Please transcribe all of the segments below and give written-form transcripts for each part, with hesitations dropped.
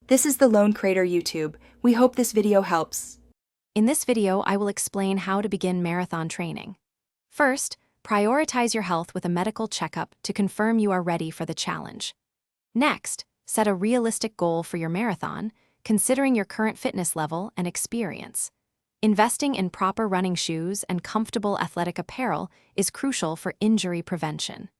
This is the Lone Crater YouTube. We hope this video helps. In this video, I will explain how to begin marathon training. First, prioritize your health with a medical checkup to confirm you are ready for the challenge. Next, set a realistic goal for your marathon, considering your current fitness level and experience. Investing in proper running shoes and comfortable athletic apparel is crucial for injury prevention.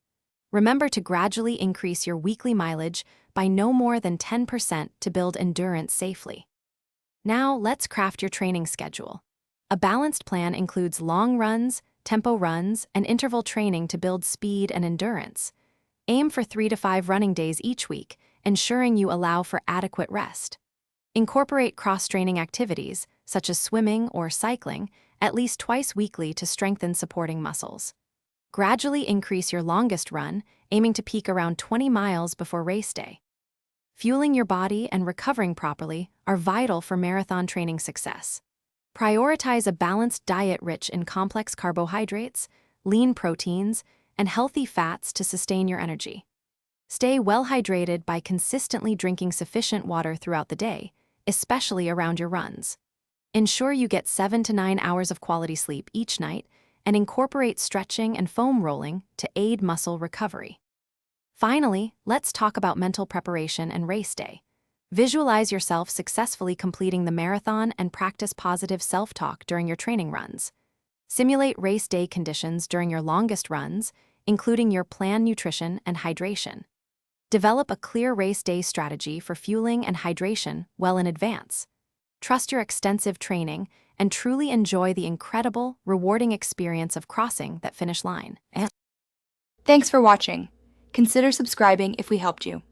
Remember to gradually increase your weekly mileage by no more than 10% to build endurance safely. Now, let's craft your training schedule. A balanced plan includes long runs, tempo runs, and interval training to build speed and endurance. Aim for 3 to 5 running days each week, ensuring you allow for adequate rest. Incorporate cross-training activities, such as swimming or cycling, at least twice weekly to strengthen supporting muscles. Gradually increase your longest run, aiming to peak around 20 miles before race day. Fueling your body and recovering properly are vital for marathon training success. Prioritize a balanced diet rich in complex carbohydrates, lean proteins, and healthy fats to sustain your energy. Stay well hydrated by consistently drinking sufficient water throughout the day, especially around your runs. Ensure you get 7 to 9 hours of quality sleep each night, and incorporate stretching and foam rolling to aid muscle recovery. Finally, let's talk about mental preparation and race day. Visualize yourself successfully completing the marathon and practice positive self-talk during your training runs. Simulate race day conditions during your longest runs, including your planned nutrition and hydration. Develop a clear race day strategy for fueling and hydration well in advance. Trust your extensive training and truly enjoy the incredible, rewarding experience of crossing that finish line. Thanks for watching. Consider subscribing if we helped you.